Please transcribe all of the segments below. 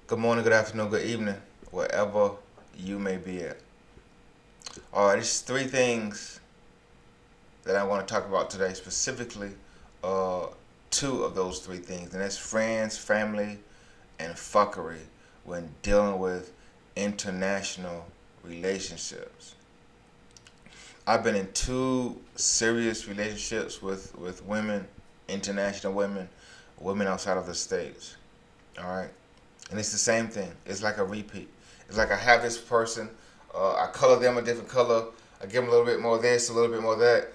Good morning, good afternoon, good evening, wherever you may be at. All right, there's three things that I want to talk about today, specifically uh, two of those three things, and that's friends, family, and fuckery when dealing with international relationships. I've been in two serious relationships with women, international women, women outside of the States. All right. And it's the same thing. It's like a repeat. It's like I have this person, I color them a different color, I give them a little bit more of this, a little bit more of that,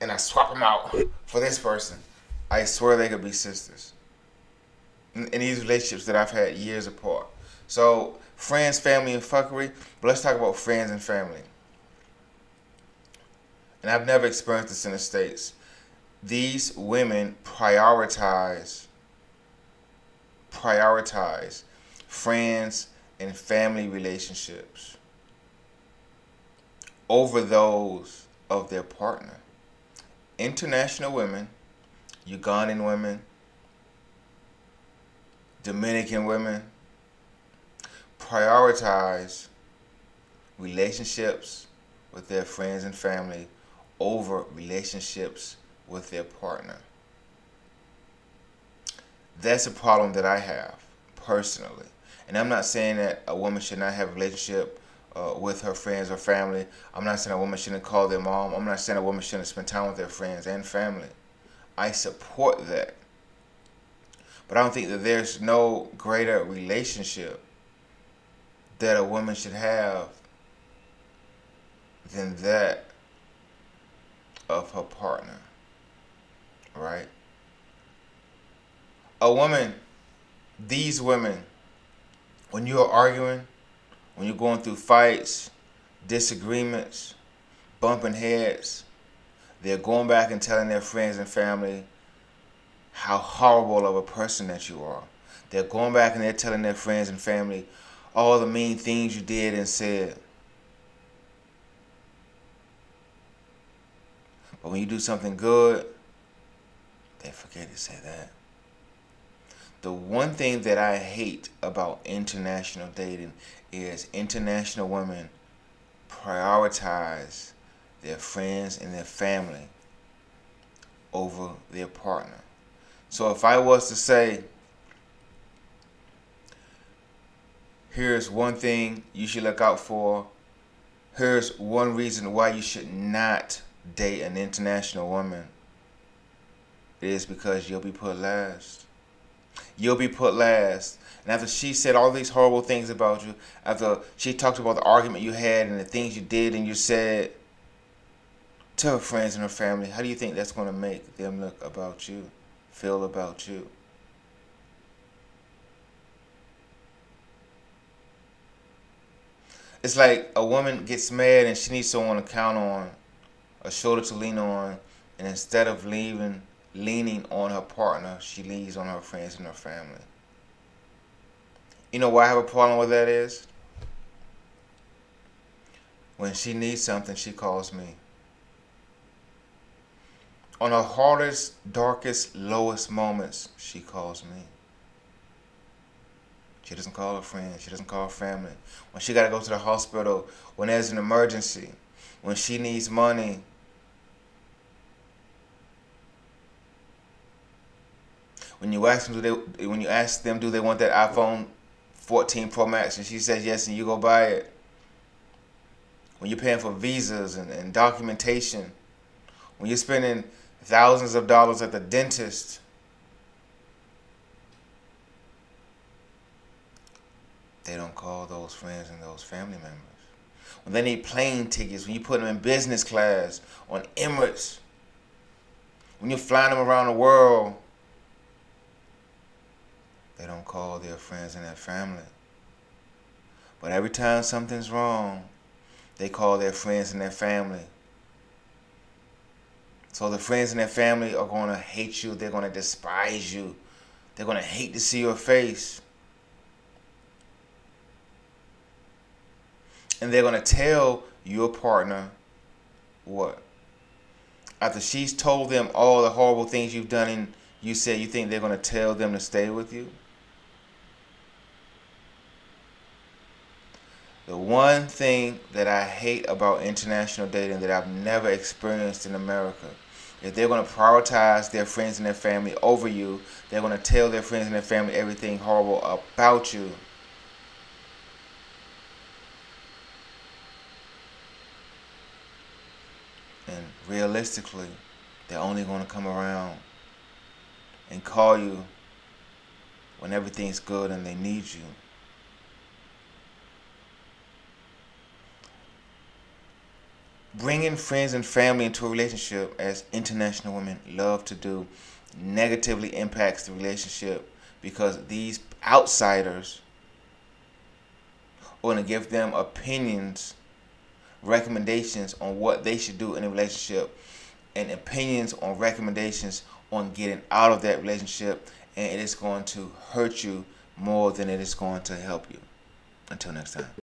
and I swap them out for this person. I swear they could be sisters. In these relationships that I've had years apart. So, friends, family, and fuckery, but let's talk about friends and family. And I've never experienced this in the States. These women prioritize friends and family relationships over those of their partner. International women, Ugandan women, Dominican women prioritize relationships with their friends and family over relationships with their partner. That's a problem that I have personally. And I'm not saying that a woman should not have a relationship with her friends or family. I'm not saying a woman shouldn't call their mom. I'm not saying a woman shouldn't spend time with their friends and family. I support that. But I don't think that there's no greater relationship that a woman should have than that of her partner. Right? A woman, these women, when you're arguing, when you're going through fights, disagreements, bumping heads, they're going back and telling their friends and family how horrible of a person that you are. They're going back and they're telling their friends and family all the mean things you did and said. But when you do something good, they forget to say that. The one thing that I hate about international dating is international women prioritize their friends and their family over their partner. So if I was to say, here's one thing you should look out for, here's one reason why you should not date an international woman, it is because you'll be put last. You'll be put last. And after she said all these horrible things about you, after she talked about the argument you had and the things you did and you said to her friends and her family, how do you think that's going to make them look about you, feel about you? It's like a woman gets mad and she needs someone to count on, a shoulder to lean on, and instead of leaning on her partner, she leans on her friends and her family. You know why I have a problem with that is? When she needs something, she calls me. On her hardest, darkest, lowest moments, she calls me. She doesn't call her friends. She doesn't call her family. When she got to go to the hospital, when there's an emergency, when she needs money, when you ask them, do they want that iPhone 14 Pro Max, and she says yes, and you go buy it. When you're paying for visas and documentation, when you're spending thousands of dollars at the dentist, they don't call those friends and those family members. When they need plane tickets, when you put them in business class on Emirates, when you're flying them around the world, they don't call their friends and their family. But every time something's wrong, they call their friends and their family. So the friends and their family are going to hate you. They're going to despise you. They're going to hate to see your face. And they're going to tell your partner what? After she's told them all the horrible things you've done and you said you think they're going to tell them to stay with you? one thing that I hate about international dating that I've never experienced in America is they're going to prioritize their friends and their family over you. They're going to tell their friends and their family everything horrible about you. And realistically, they're only going to come around and call you when everything's good and they need you. Bringing friends and family into a relationship, as international women love to do, negatively impacts the relationship because these outsiders are going to give them opinions, recommendations on what they should do in a relationship, and opinions on recommendations on getting out of that relationship, and it is going to hurt you more than it is going to help you. Until next time.